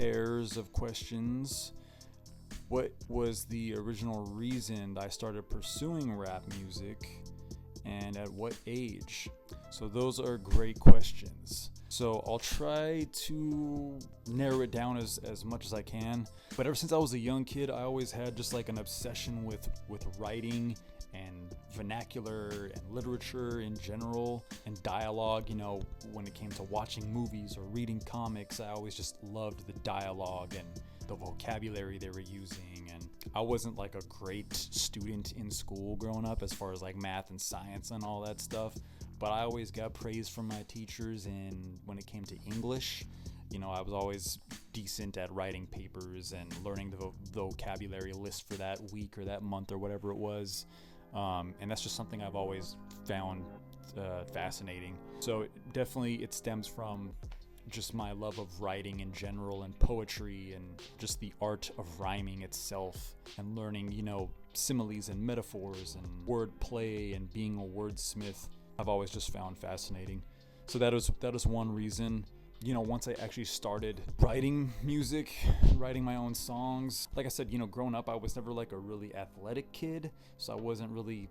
pairs of questions. What was the original reason I started pursuing rap music, and at what age? So those are great questions. So I'll try to narrow it down as much as I can. But ever since I was a young kid, I always had just like an obsession with writing and vernacular and literature in general and dialogue. You know, when it came to watching movies or reading comics, I always just loved the dialogue and the vocabulary they were using. And I wasn't like a great student in school growing up as far as like math and science and all that stuff, but I always got praise from my teachers. And when it came to English, you know, I was always decent at writing papers and learning the vocabulary list for that week or that month or whatever it was. And that's just something I've always found fascinating. So definitely it stems from just my love of writing in general and poetry and just the art of rhyming itself and learning, you know, similes and metaphors and wordplay and being a wordsmith. I've always just found fascinating. So that is one reason. You know, once I actually started writing music, writing my own songs, like I said, you know, growing up, I was never like a really athletic kid, so I wasn't really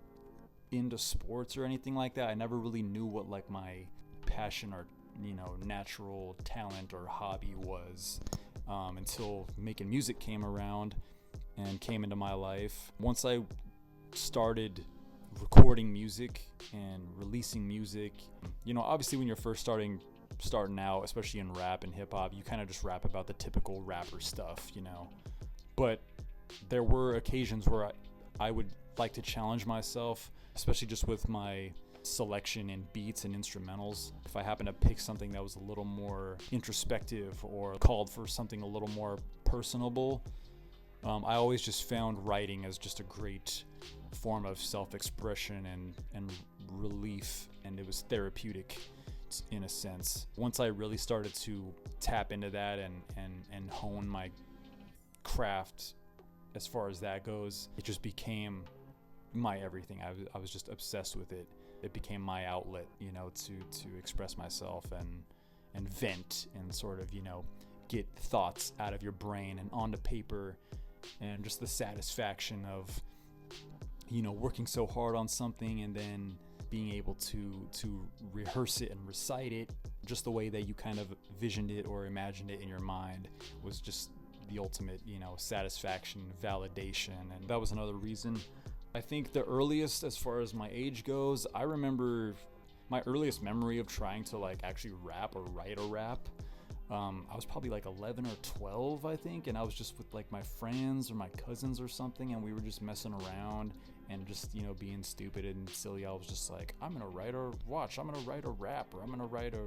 into sports or anything like that. I never really knew what like my passion or, you know, natural talent or hobby was until making music came around and came into my life. Once I started recording music and releasing music, you know, obviously when you're first starting out, especially in rap and hip hop, you kind of just rap about the typical rapper stuff, you know. But there were occasions where I would like to challenge myself, especially just with my selection in beats and instrumentals. If I happen to pick something that was a little more introspective or called for something a little more personable, I always just found writing as just a great form of self-expression and relief, and it was therapeutic in a sense. Once I really started to tap into that and hone my craft as far as that goes, it just became my everything. I was just obsessed with it. It became my outlet, you know, to express myself and vent and sort of, you know, get thoughts out of your brain and onto paper, and just the satisfaction of, you know, working so hard on something and then being able to rehearse it and recite it just the way that you kind of visioned it or imagined it in your mind was just the ultimate, you know, satisfaction, validation. And that was another reason. I think the earliest, as far as my age goes, I remember my earliest memory of trying to like actually rap or write a rap. I was probably like 11 or 12, I think, and I was just with like my friends or my cousins or something, and we were just messing around and just, you know, being stupid and silly. I was just like, I'm gonna write a rap, or I'm gonna write a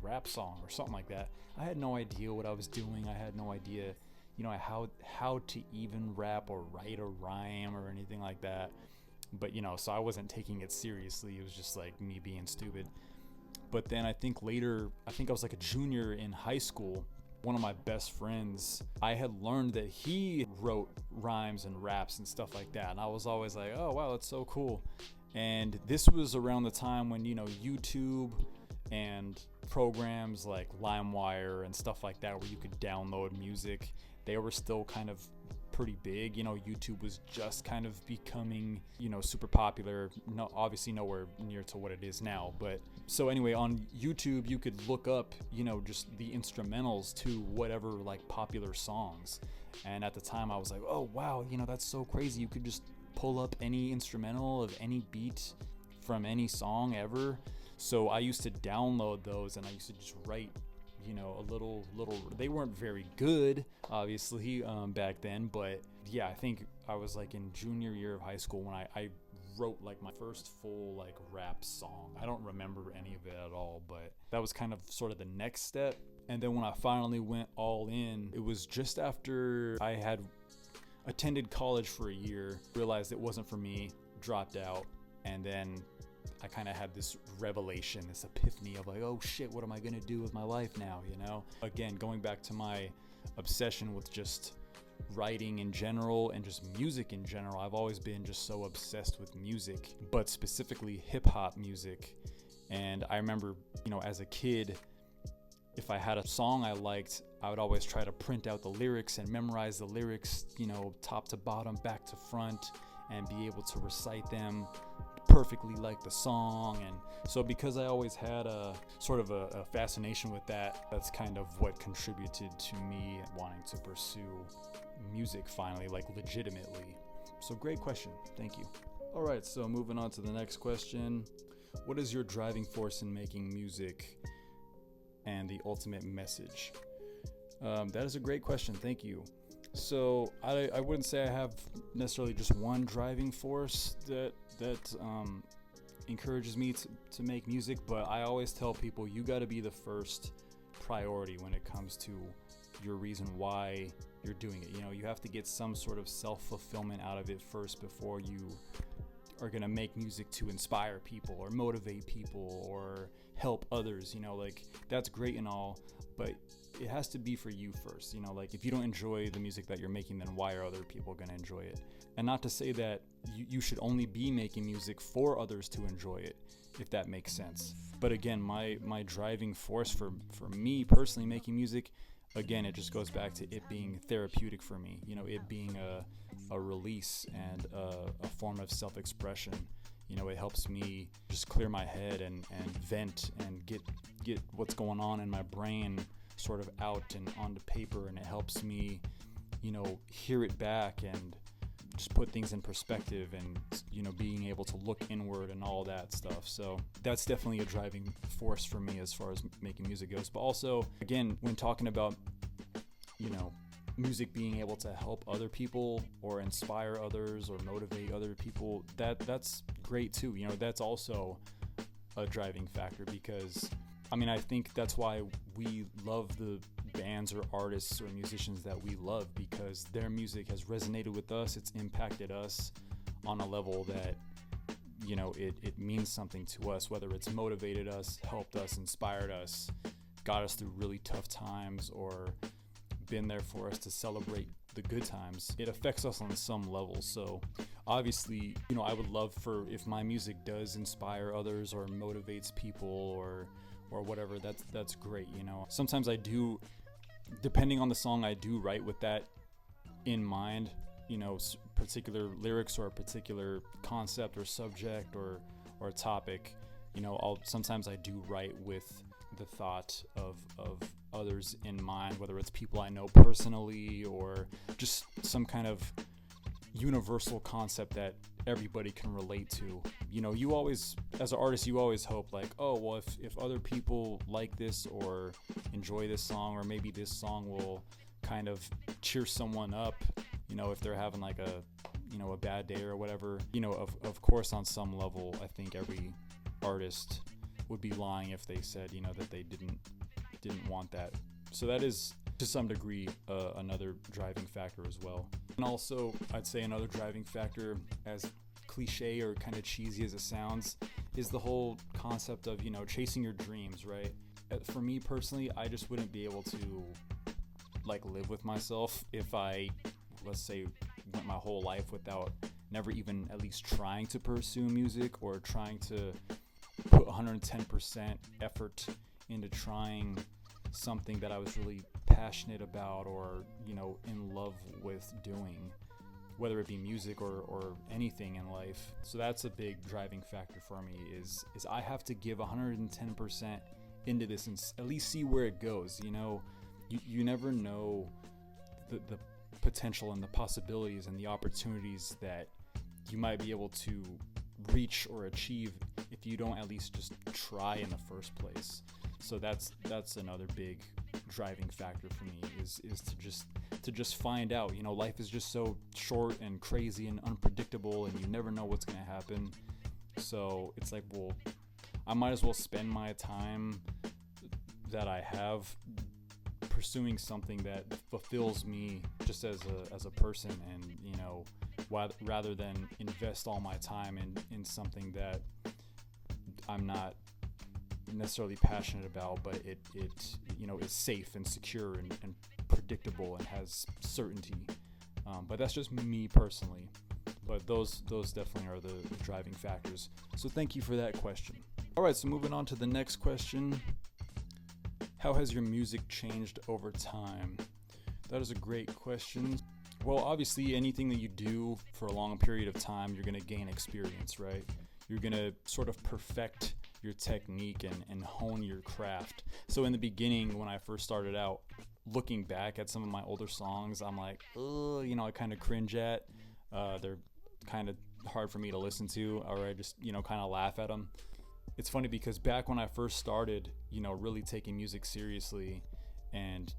rap song or something like that. I had no idea what I was doing. I had no idea, you know, how to even rap or write a rhyme or anything like that. But, you know, so I wasn't taking it seriously. It was just like me being stupid. But then I think later, I think I was like a junior in high school, one of my best friends, I had learned that he wrote rhymes and raps and stuff like that. And I was always like, oh, wow, that's so cool. And this was around the time when, you know, YouTube and programs like LimeWire and stuff like that, where you could download music, they were still kind of pretty big. You know, YouTube was just kind of becoming, you know, super popular. No, obviously nowhere near to what it is now. But so anyway, on YouTube, you could look up, you know, just the instrumentals to whatever like popular songs. And at the time I was like, oh, wow, you know, that's so crazy. You could just pull up any instrumental of any beat from any song ever. So I used to download those and I used to just write, you know, a little, they weren't very good, obviously, back then, but yeah, I think I was like in junior year of high school when I wrote like my first full like rap song. I don't remember any of it at all, but that was kind of sort of the next step. And then when I finally went all in, it was just after I had attended college for a year, realized it wasn't for me, dropped out, and then I kind of had this revelation, this epiphany of like, oh shit, what am I gonna do with my life now, you know? Again, going back to my obsession with just writing in general and just music in general, I've always been just so obsessed with music, but specifically hip-hop music. And I remember, you know, as a kid, if I had a song I liked, I would always try to print out the lyrics and memorize the lyrics, top to bottom, back to front, and be able to recite them perfectly like the song. And so because I always had a sort of a fascination with that, that's kind of what contributed to me wanting to pursue music finally, like legitimately. So great question. Thank you. All right, so moving on to the next question. What is your driving force in making music and the ultimate message? That is a great question. Thank you. So I wouldn't say I have necessarily just one driving force that encourages me to make music, but I always tell people you got to be the first priority when it comes to your reason why you're doing it. You have to get some sort of self-fulfillment out of it first before you are going to make music to inspire people or motivate people or help others. Like that's great and all, but it has to be for you first. Like if you don't enjoy the music that you're making, then why are other people going to enjoy it? And not to say that you should only be making music for others to enjoy it, if that makes sense. But again, my driving force for me personally making music, again, it just goes back to it being therapeutic for me, it being a release and a form of self-expression. It helps me just clear my head and vent and get what's going on in my brain sort of out and onto paper, and it helps me, hear it back and just put things in perspective and, being able to look inward and all that stuff. So that's definitely a driving force for me as far as making music goes. But also, again, when talking about, music being able to help other people or inspire others or motivate other people, that's great too. That's also a driving factor, because I think that's why we love the bands or artists or musicians that we love, because their music has resonated with us. It's impacted us on a level that, it means something to us, whether it's motivated us, helped us, inspired us, got us through really tough times, or been there for us to celebrate the good times. It affects us on some level. So obviously, I would love for if my music does inspire others or motivates people or whatever, that's great. Sometimes I do, depending on the song, I do write with that in mind, particular lyrics or a particular concept or subject or topic. Sometimes I do write with the thought of others in mind, whether it's people I know personally or just some kind of universal concept that everybody can relate to. You always, as an artist, you always hope like, oh, well, if other people like this or enjoy this song, or maybe this song will kind of cheer someone up, if they're having like a bad day or whatever. Of course, on some level, I think every artist would be lying if they said, that they didn't want that. So that is, to some degree, another driving factor as well. And also, I'd say another driving factor, as cliche or kind of cheesy as it sounds, is the whole concept of, chasing your dreams, right? For me personally, I just wouldn't be able to live with myself if I, let's say, went my whole life without never even at least trying to pursue music or trying to put 110% effort into trying something that I was really passionate about or, in love with doing, whether it be music or anything in life. So that's a big driving factor for me is I have to give 110% into this and at least see where it goes. You never know the potential and the possibilities and the opportunities that you might be able to reach or achieve if you don't at least just try in the first place. So that's another big driving factor for me is to just find out. Life is just so short and crazy and unpredictable, and you never know what's going to happen. So it's like, well, I might as well spend my time that I have pursuing something that fulfills me just as a person, and rather than invest all my time in something that I'm not necessarily passionate about, but it is safe and secure and predictable and has certainty. But that's just me personally. But those definitely are the driving factors. So thank you for that question. All right, so moving on to the next question. How has your music changed over time? That is a great question. Well, obviously, anything that you do for a long period of time, you're going to gain experience, right? You're going to sort of perfect your technique and hone your craft. So in the beginning, when I first started out, looking back at some of my older songs, I'm like, I kind of cringe at. They're kind of hard for me to listen to, or I just, kind of laugh at them. It's funny because back when I first started, really taking music seriously and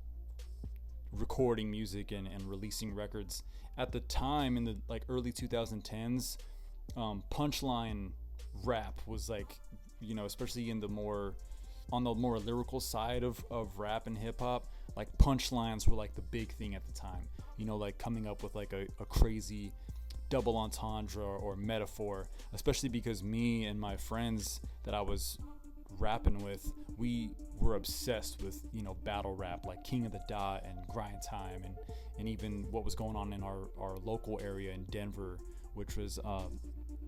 recording music and releasing records, at the time in the early 2010s, punchline rap was especially in the more lyrical side of rap and hip hop, punchlines were the big thing at the time, coming up with a crazy double entendre or metaphor, especially because me and my friends that I was rapping with, we were obsessed with battle rap, like King of the Dot and Grind Time, and even what was going on in our local area in Denver, which was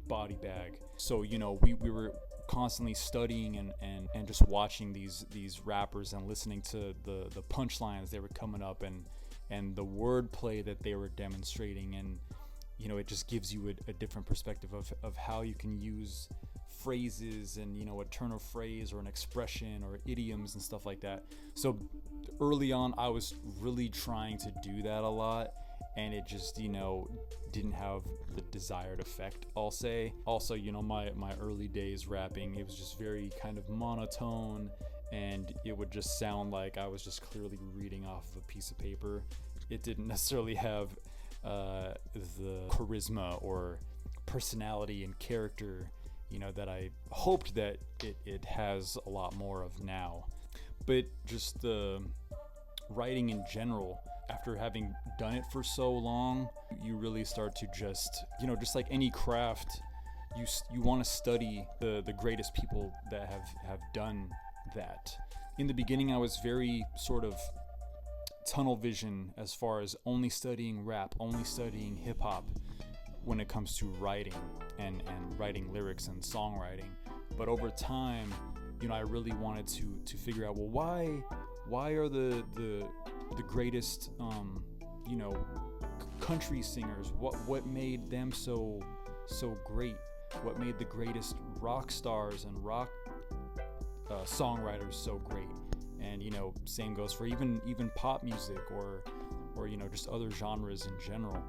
Body Bag. So we were constantly studying and just watching these rappers and listening to the punchlines they were coming up and the wordplay that they were demonstrating, and it just gives you a different perspective of how you can use phrases and a turn of phrase or an expression or idioms and stuff like that. So early on, I was really trying to do that a lot, and it just didn't have the desired effect, I'll say. Also, my early days rapping, it was just very kind of monotone, and it would just sound like I was just clearly reading off of a piece of paper. It didn't necessarily have the charisma or personality and character that I hoped that it has a lot more of now. But just the writing in general, after having done it for so long, you really start to just like any craft, you want to study the greatest people that have done that. In the beginning, I was very sort of tunnel vision as far as only studying rap, only studying hip hop when it comes to writing and writing lyrics and songwriting. But over time, I really wanted to figure out, well, why are the greatest country singers, what made them so great? What made the greatest rock stars and rock songwriters so great? And same goes for even pop music or just other genres in general.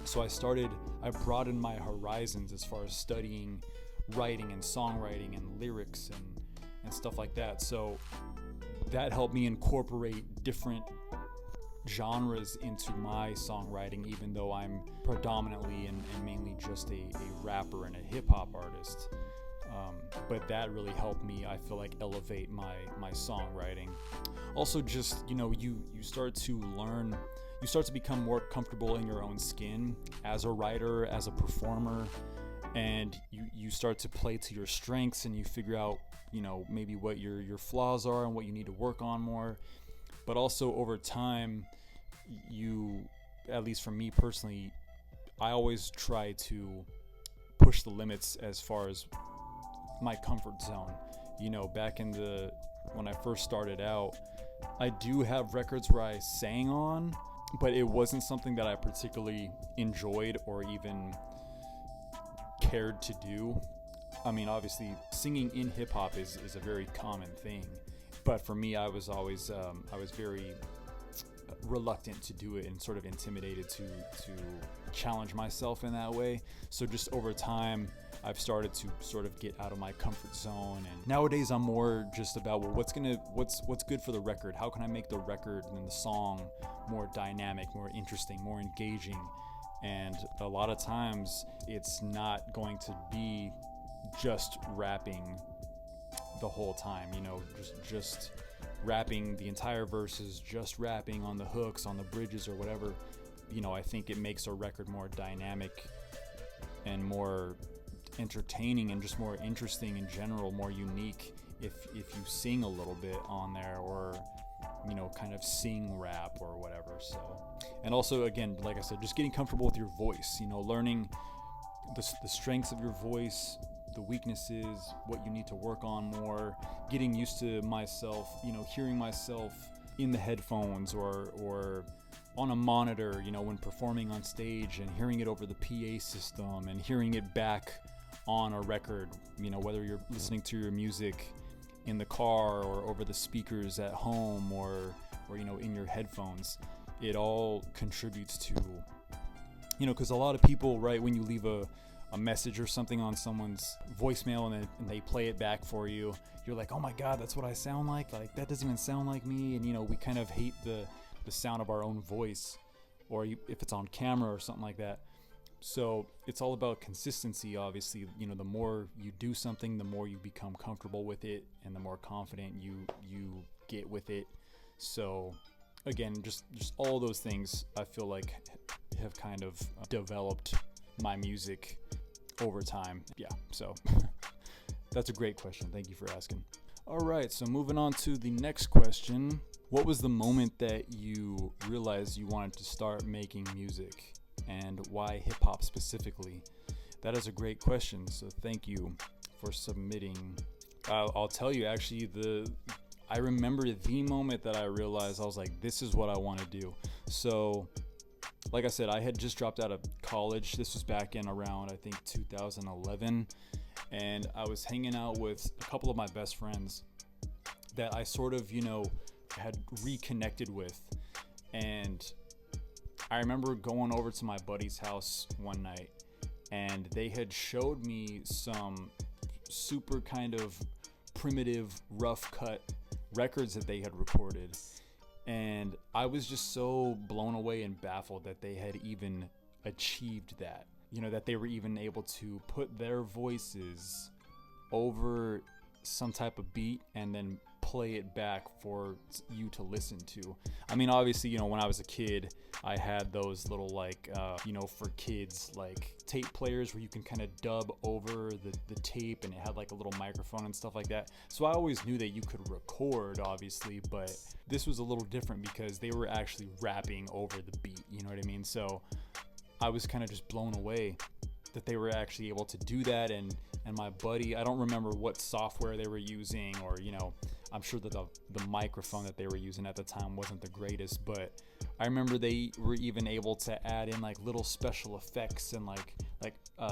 So I broadened my horizons as far as studying writing and songwriting and lyrics and stuff like that. So that helped me incorporate different genres into my songwriting, even though I'm predominantly and mainly just a rapper and a hip-hop artist. But that really helped me, I feel like, elevate my songwriting. Also, just you start to learn, you start to become more comfortable in your own skin as a writer, as a performer, and you start to play to your strengths, and you figure out maybe what your flaws are and what you need to work on more. But also over time, at least for me personally, I always try to push the limits as far as my comfort zone. Back when I first started out, I do have records where I sang on, but it wasn't something that I particularly enjoyed or even cared to do. I mean, obviously, singing in hip hop is a very common thing, but for me, I was always very reluctant to do it and sort of intimidated to challenge myself in that way. So just over time, I've started to sort of get out of my comfort zone, and nowadays I'm more just about, well, what's good for the record? How can I make the record and the song more dynamic, more interesting, more engaging? And a lot of times it's not going to be just rapping the whole time, just rapping the entire verses, just rapping on the hooks, on the bridges or whatever. I think it makes a record more dynamic and more entertaining and just more interesting in general, more unique if you sing a little bit on there, or kind of sing rap or whatever. So, and also, again, like I said, just getting comfortable with your voice, learning the strengths of your voice, the weaknesses, what you need to work on more, getting used to myself, hearing myself in the headphones or on a monitor, when performing on stage, and hearing it over the PA system and hearing it back on a record, whether you're listening to your music in the car or over the speakers at home or in your headphones. It all contributes to, because a lot of people, right, when you leave a message or something on someone's voicemail and they play it back for you, you're like, oh my God, that's what I sound like that doesn't even sound like me. And we kind of hate the sound of our own voice, or if it's on camera or something like that. So it's all about consistency, obviously. The more you do something, the more you become comfortable with it, and the more confident you get with it. So again, just all those things I feel like have kind of developed my music over time. Yeah, so that's a great question. Thank you for asking. All right, so moving on to the next question. What was the moment that you realized you wanted to start making music, and why hip hop specifically? That is a great question, so thank you for submitting. I'll tell you, actually, I remember the moment that I realized I was like, this is what I want to do. So, like I said, I had just dropped out of college. This was back in around, I think, 2011. And I was hanging out with a couple of my best friends that I sort of, had reconnected with. And I remember going over to my buddy's house one night, and they had showed me some super kind of primitive, rough cut records that they had recorded. And I was just so blown away and baffled that they had even achieved that. That they were even able to put their voices over some type of beat and then play it back for you to listen to. I mean, obviously, when I was a kid, I had those little for kids, like tape players where you can kind of dub over the tape, and it had like a little microphone and stuff like that. So I always knew that you could record, obviously, but this was a little different because they were actually rapping over the beat, you know what I mean? So I was kind of just blown away that they were actually able to do that. And my buddy, I don't remember what software they were using, or I'm sure that the microphone that they were using at the time wasn't the greatest, but I remember they were even able to add in like little special effects and like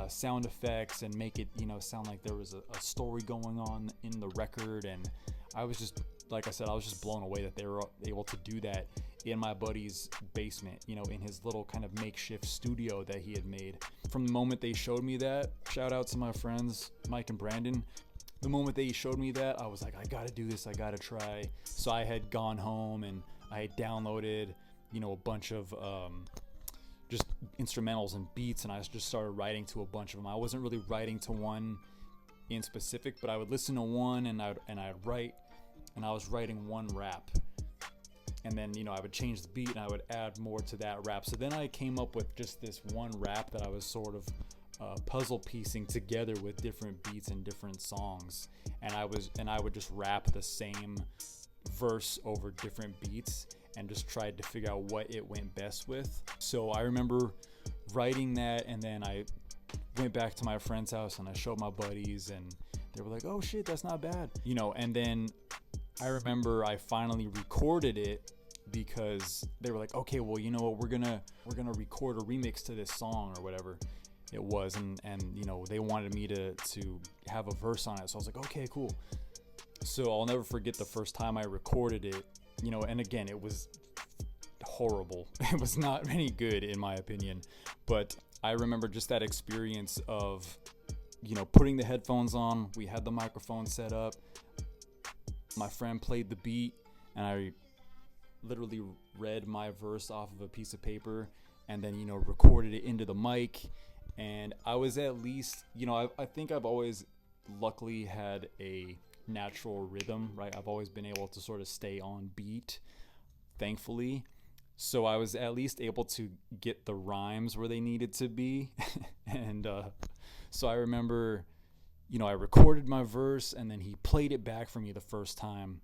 sound effects, and make it sound like there was a story going on in the record. And I was just, like I said, I was just blown away that they were able to do that in my buddy's basement, in his little kind of makeshift studio that he had made. From the moment they showed me that, shout out to my friends Mike and Brandon, the moment they showed me that, I was like, I gotta do this, I gotta try. So I had gone home and I had downloaded, a bunch of just instrumentals and beats, and I just started writing to a bunch of them. I wasn't really writing to one in specific, but I would listen to one and I'd write, and I was writing one rap. And then, I would change the beat and I would add more to that rap. So then I came up with just this one rap that I was sort of puzzle piecing together with different beats and different songs. And I would just rap the same verse over different beats and just tried to figure out what it went best with. So I remember writing that, and then I went back to my friend's house and I showed my buddies, and they were like, oh shit, that's not bad. And then I remember I finally recorded it, because they were like, okay, well, you know what, we're gonna record a remix to this song or whatever it was, and they wanted me to have a verse on it. So I was like, okay, cool. So I'll never forget the first time I recorded it, and again, it was horrible. It was not any good in my opinion, but I remember just that experience of putting the headphones on. We had the microphone set up, my friend played the beat, and I literally read my verse off of a piece of paper, and then recorded it into the mic. And I was at least, I think I've always luckily had a natural rhythm, right? I've always been able to sort of stay on beat, thankfully. So I was at least able to get the rhymes where they needed to be. And so I remember, I recorded my verse, and then he played it back for me the first time.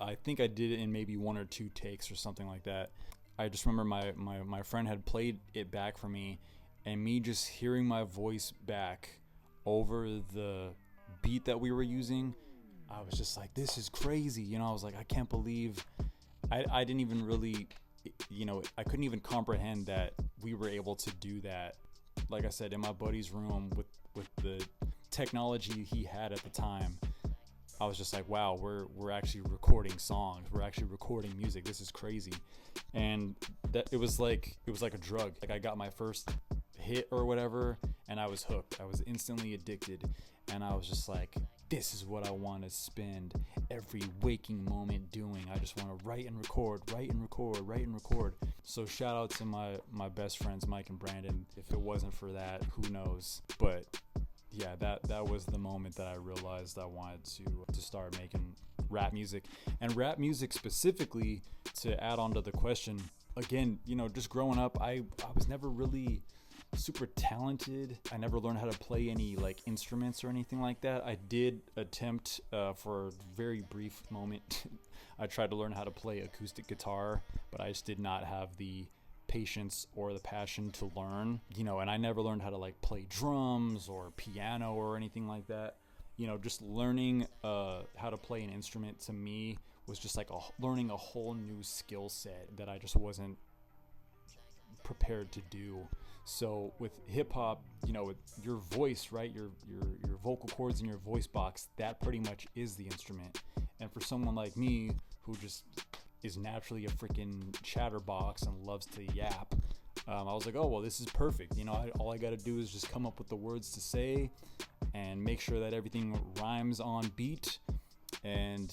I think I did it in maybe 1 or 2 takes or something like that. I just remember my friend had played it back for me, and me just hearing my voice back over the beat that we were using, I was just like, this is crazy. You know, I was like, I can't believe I didn't even really, you know, I couldn't even comprehend that we were able to do that. Like I said, in my buddy's room with the technology he had at the time, I was just like, wow, we're actually recording songs. We're actually recording music. This is crazy. And that it was like a drug. Like, I got my first hit or whatever, and I was hooked. I was instantly addicted. And I was just like, this is what I want to spend every waking moment doing. I just want to write and record, write and record, write and record. So shout out to my best friends, Mike and Brandon. If it wasn't for that, who knows? But yeah, that was the moment that I realized I wanted to start making rap music. And rap music specifically, to add on to the question, again, you know, just growing up, I was never really super talented. I never learned how to play any like instruments or anything like that. I did attempt for a very brief moment. I tried to learn how to play acoustic guitar, but I just did not have the patience or the passion to learn, you know. And I never learned how to like play drums or piano or anything like that. You know, just learning how to play an instrument to me was just like learning a whole new skill set that I just wasn't prepared to do. So with hip hop, you know, with your voice, right, your vocal cords in your voice box, that pretty much is the instrument. And for someone like me who just is naturally a freaking chatterbox and loves to yap, I was like, oh well, this is perfect. You know, all I got to do is just come up with the words to say and make sure that everything rhymes on beat, and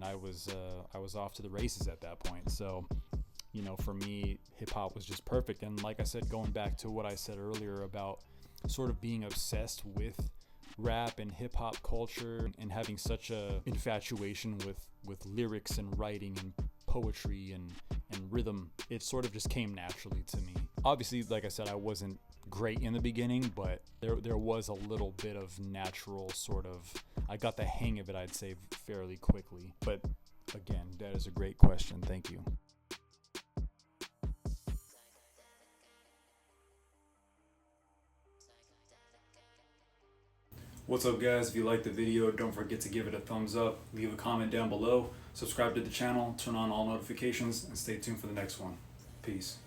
I was off to the races at that point. So, you know, for me, hip hop was just perfect. And like I said, going back to what I said earlier about sort of being obsessed with rap and hip hop culture and having such a infatuation with lyrics and writing and poetry and rhythm, it sort of just came naturally to me. Obviously, like I said, I wasn't great in the beginning, but there was a little bit of natural sort of, I got the hang of it, I'd say, fairly quickly. But again, that is a great question. Thank you. What's up, guys? If you liked the video, don't forget to give it a thumbs up, leave a comment down below, subscribe to the channel, turn on all notifications, and stay tuned for the next one. Peace.